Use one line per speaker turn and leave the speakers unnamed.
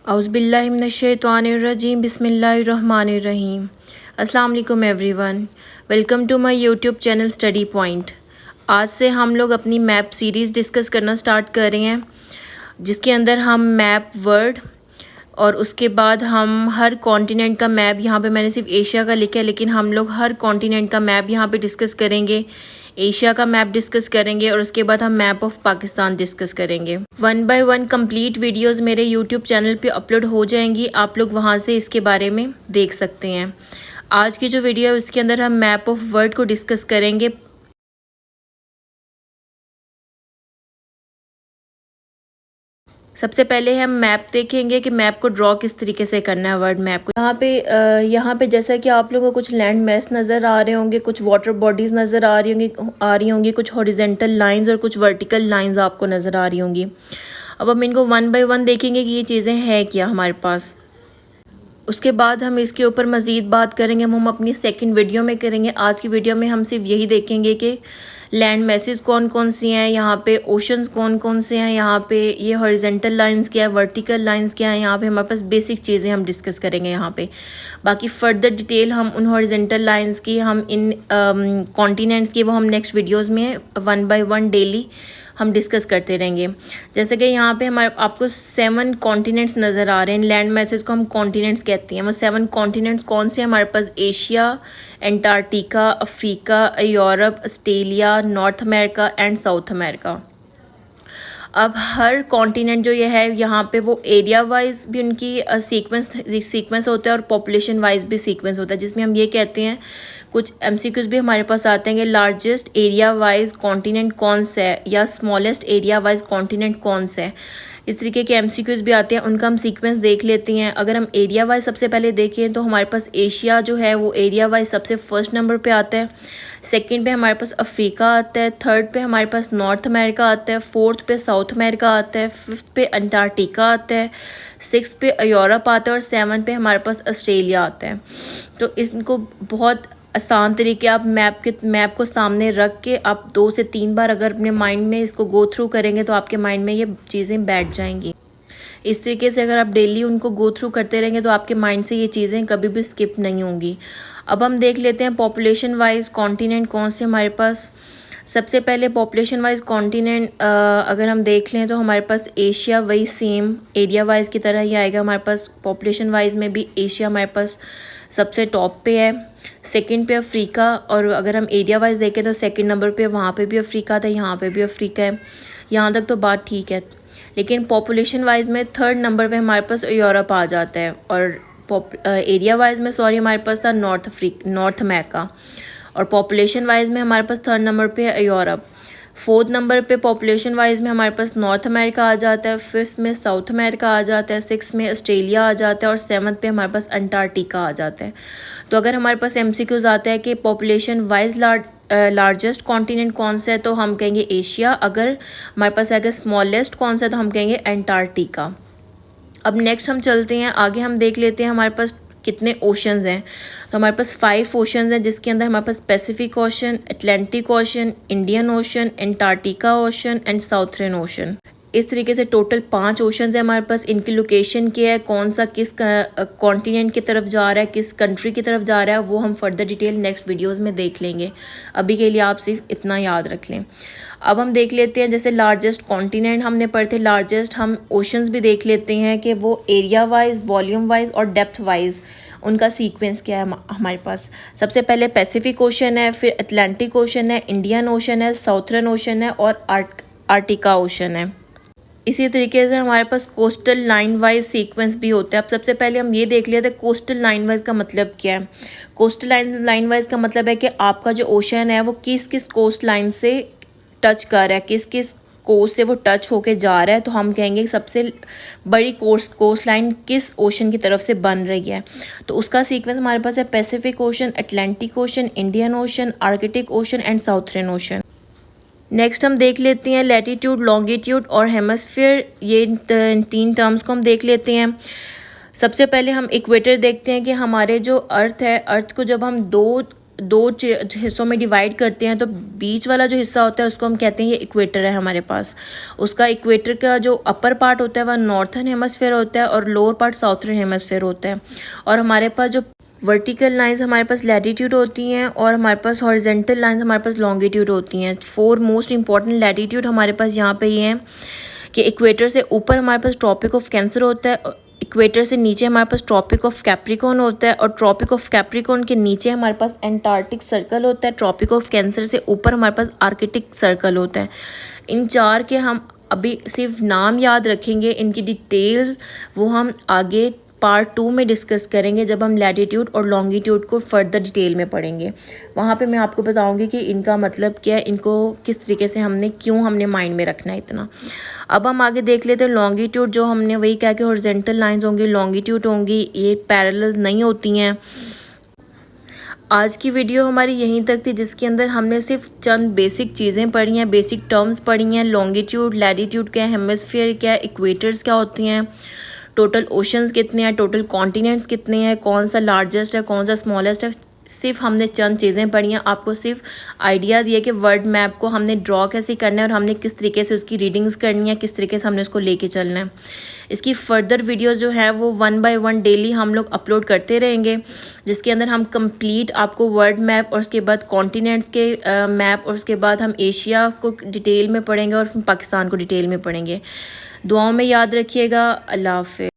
औज़ुबिल्लाहिमिनश्शैतानिर्रजीम बिस्मिल्लाहिर्रहमानिर्रहीम। अस्सलाम वालेकुम everyone, welcome to my YouTube channel study point. आज से हम लोग अपनी मैप सीरीज़ डिस्कस करना स्टार्ट कर रहे हैं, जिसके अंदर हम मैप वर्ड और उसके बाद हम हर कॉन्टिनेंट का मैप, यहाँ पे मैंने सिर्फ एशिया का लिखा है लेकिन हम लोग हर कॉन्टिनेंट का मैप यहाँ पे डिस्कस करेंगे। एशिया का मैप डिस्कस करेंगे और उसके बाद हम मैप ऑफ पाकिस्तान डिस्कस करेंगे। 1 बाय 1 कंप्लीट वीडियोस मेरे यूट्यूब चैनल पे अपलोड हो जाएंगी, आप लोग वहाँ से इसके बारे में देख सकते हैं। आज की जो वीडियो है उसके अंदर हम मैप ऑफ वर्ल्ड को डिस्कस करेंगे। सबसे पहले हम मैप देखेंगे कि मैप को ड्रॉ किस तरीके से करना है, वर्ल्ड मैप को। यहाँ पे जैसा कि आप लोगों को कुछ लैंड मैस नज़र आ रहे होंगे, कुछ वाटर बॉडीज़ नज़र आ रही होंगी, कुछ हॉरिजेंटल लाइंस और कुछ वर्टिकल लाइंस आपको नज़र आ रही होंगी। अब हम इनको 1 बाय 1 देखेंगे कि ये चीज़ें हैं क्या हमारे पास। उसके बाद हम इसके ऊपर मज़ीद बात करेंगे, हम अपनी सेकंड वीडियो में करेंगे। आज की वीडियो में हम सिर्फ यही देखेंगे कि लैंड मैसेज कौन कौन सी हैं, यहाँ पे ओशंस कौन कौन से हैं, यहाँ पे ये हॉरिजेंटल लाइंस क्या है, वर्टिकल लाइंस क्या है। यहाँ पे हमारे पास बेसिक चीज़ें हम डिस्कस करेंगे यहाँ पे। बाकी फ़र्दर डिटेल हम उन हॉरिजेंटल लाइंस की, हम इन कॉन्टिनेंट्स की, वो हम नेक्स्ट वीडियोज़ में 1 बाय 1 डेली हम डिस्कस करते रहेंगे। जैसे कि यहाँ पे हमारे आपको 7 कॉन्टिनेंट्स नज़र आ रहे हैं। लैंड मैसेज को हम कॉन्टिनेंट्स कहते हैं। वो 7 कॉन्टिनेंट्स कौन से हैं हमारे पास? Asia, Antarctica, Africa, Europe, Australia, North America and South America. अब हर कॉन्टिनेंट जो ये है, यहाँ पे वो एरिया वाइज भी उनकी सीक्वेंस होता है और पॉपुलेशन वाइज भी सीक्वेंस होता है, जिसमें हम ये कहते हैं, कुछ एमसीक्यूज भी हमारे पास आते हैं कि लार्जेस्ट एरिया वाइज कॉन्टिनेंट कौन सा है या स्मॉलेस्ट एरिया वाइज कॉन्टिनेंट कौन सा है। इस तरीके के एमसीक्यूज भी आते हैं, उनका हम सीक्वेंस देख लेते हैं। अगर हम एरिया वाइज सबसे पहले देखें तो हमारे पास एशिया जो है वो एरिया वाइज सबसे फर्स्ट नंबर पे आता है। सेकंड पे हमारे पास अफ्रीका आता है। थर्ड पे हमारे पास नॉर्थ अमेरिका आता है। फोर्थ पे साउथ अमेरिका आता है। फिफ्थ पे अंटार्कटिका आता है। सिक्स पे यूरोप आता है और 7 पे हमारे पास ऑस्ट्रेलिया आता है। तो इनको बहुत आसान तरीके, आप मैप को सामने रख के आप 2 से 3 बार अगर अपने माइंड में इसको गो थ्रू करेंगे तो आपके माइंड में ये चीज़ें बैठ जाएंगी। इस तरीके से अगर आप डेली उनको गो थ्रू करते रहेंगे तो आपके माइंड से ये चीज़ें कभी भी स्किप नहीं होंगी। अब हम देख लेते हैं पॉपुलेशन वाइज कॉन्टिनेंट कौन से हमारे पास। सबसे पहले पॉपुलेशन वाइज कॉन्टिनेंट अगर हम देख लें तो हमारे पास एशिया वही सेम एरिया वाइज की तरह ही आएगा। हमारे पास पॉपुलेशन वाइज में भी एशिया हमारे पास सबसे टॉप पे है। सेकंड पे अफ्रीका, और अगर हम एरिया वाइज देखें तो सेकंड नंबर पे वहाँ पे भी अफ्रीका था, यहाँ पे भी अफ्रीका है। यहाँ तक तो बात ठीक है, लेकिन पॉपुलेशन वाइज में थर्ड नंबर पे हमारे पास यूरोप आ जाता है, और एरिया वाइज में हमारे पास था नॉर्थ अमेरिका, और पॉपुलेशन वाइज में हमारे पास थर्ड नंबर पे है यूरोप। फोर्थ नंबर पे पॉपुलेशन वाइज में हमारे पास नॉर्थ अमेरिका आ जाता है। फिफ्थ में साउथ अमेरिका आ जाता है। सिक्स में ऑस्ट्रेलिया आ जाता है और 7th पे हमारे पास अंटार्कटिका आ जाता है। तो अगर हमारे पास एमसीक्यूज आता है कि पॉपुलेशन वाइज लार्जेस्ट कॉन्टिनेंट कौन सा है तो हम कहेंगे एशिया। अगर हमारे पास अगर स्मॉलेस्ट कौन सा है तो हम कहेंगे अंटार्कटिका। अब नेक्स्ट हम चलते हैं आगे, हम देख लेते हैं हमारे पास कितने ओशंस हैं। तो हमारे पास 5 ओशंस हैं, जिसके अंदर हमारे पास Pacific Ocean, Atlantic Ocean, Indian Ocean, Antarctica Ocean and Southern Ocean. इस तरीके से टोटल 5 ओशंस हैं हमारे पास। इनकी लोकेशन क्या है, कौन सा किस कॉन्टिनेंट की तरफ जा रहा है, किस कंट्री की तरफ जा रहा है, वो हम फर्दर डिटेल नेक्स्ट वीडियोस में देख लेंगे। अभी के लिए आप सिर्फ इतना याद रख लें। अब हम देख लेते हैं, जैसे लार्जेस्ट कॉन्टिनेंट हमने पढ़े थे, लार्जेस्ट हम ओशंस भी देख लेते हैं कि वो एरिया वाइज, वॉल्यूम वाइज और डेप्थ वाइज उनका सीक्वेंस क्या है हमारे पास। सबसे पहले पैसिफिक ओशन है, फिर अटलांटिक ओशन है, इंडियन ओशन है, साउथर्न ओशन है और आर्टिका ओशन है। इसी तरीके से हमारे पास कोस्टल लाइन वाइज सीक्वेंस भी होता है। अब सबसे पहले हम ये देख लेते हैं कोस्टल लाइन वाइज का मतलब क्या है। कोस्टल लाइन वाइज का मतलब है कि आपका जो ओशन है वो किस किस कोस्ट लाइन से टच कर रहा है, किस किस कोस्ट से वो टच होके जा रहा है। तो हम कहेंगे सबसे बड़ी कोस्ट लाइन किस ओशन की तरफ से बन रही है। तो उसका सीक्वेंस हमारे पास है Pacific Ocean, Atlantic Ocean, Indian ocean, Arctic ocean and Southern ocean. Next हम देख लेते हैं लैटीट्यूड, लॉन्गिट्यूड और हेमस्फीयर। ये 3 टर्म्स को हम देख लेते हैं। सबसे पहले हम इक्वेटर देखते हैं कि हमारे जो अर्थ है, अर्थ को जब हम 2 दो हिस्सों में डिवाइड करते हैं तो बीच वाला जो हिस्सा होता है उसको हम कहते हैं ये इक्वेटर है हमारे पास। उसका इक्वेटर का जो अपर पार्ट होता है वह नॉर्थर्न हेमस्फेयर होता है और लोअर पार्ट साउथर्न हेमस्फेयर होता है। और हमारे पास जो वर्टिकल लाइंस हमारे पास लैटिट्यूड होती हैं और हमारे पास हॉरिजेंटल लाइंस हमारे पास लॉन्गिट्यूड होती हैं। 4 मोस्ट इंपॉर्टेंट लैटिट्यूड हमारे पास यहाँ पे ये हैं कि इक्वेटर से ऊपर हमारे पास ट्रॉपिक ऑफ कैंसर होता है, इक्वेटर से नीचे हमारे पास ट्रॉपिक ऑफ कैप्रिकॉर्न होता है और ट्रॉपिक ऑफ कैप्रिकॉर्न के नीचे हमारे पास एंटार्क्टिक सर्कल होता है। ट्रॉपिक ऑफ कैंसर से ऊपर हमारे पास आर्कटिक सर्कल होता है। इन 4 के हम अभी सिर्फ नाम याद रखेंगे, इनकी डिटेल्स वो हम आगे पार्ट 2 में डिस्कस करेंगे जब हम लैटिट्यूड और लॉन्गिट्यूड को फर्दर डिटेल में पढ़ेंगे। वहाँ पे मैं आपको बताऊँगी कि इनका मतलब क्या है, इनको किस तरीके से हमने माइंड में रखना है इतना। अब हम आगे देख लेते हैं लॉन्गिट्यूड, जो हमने वही कहा कि हॉरिजॉन्टल लाइंस होंगी, लॉन्गिट्यूड होंगी, ये पैरेलल नहीं होती हैं। आज की वीडियो हमारी यहीं तक थी, जिसके अंदर हमने सिर्फ चंद बेसिक चीज़ें पढ़ी हैं, बेसिक टर्म्स पढ़ी हैं। लॉन्गिट्यूड, लैटिट्यूड क्या है, हेमिस्फीयर क्या है, इक्वेटर्स क्या होती हैं, टोटल ओशंस कितने हैं, टोटल कॉन्टिनेंट्स कितने हैं, कौन सा लार्जेस्ट है, कौन सा स्मॉलेस्ट है। सिर्फ हमने चंद चीज़ें पढ़ी हैं, आपको सिर्फ आइडिया दिया कि वर्ल्ड मैप को हमने ड्रॉ कैसे करना है और हमने किस तरीके से उसकी रीडिंग्स करनी है, किस तरीके से हमने उसको लेके चलना है। इसकी फर्दर वीडियोस जो है वो 1 बाय 1 डेली हम लोग अपलोड करते रहेंगे, जिसके अंदर हम कंप्लीट आपको वर्ल्ड मैप और उसके बाद कॉन्टिनेंट्स के मैप और उसके बाद हम एशिया को डिटेल में पढ़ेंगे और पाकिस्तान को डिटेल में पढ़ेंगे। दुआओं में याद रखिएगा। अल्लाह हाफ़िज़।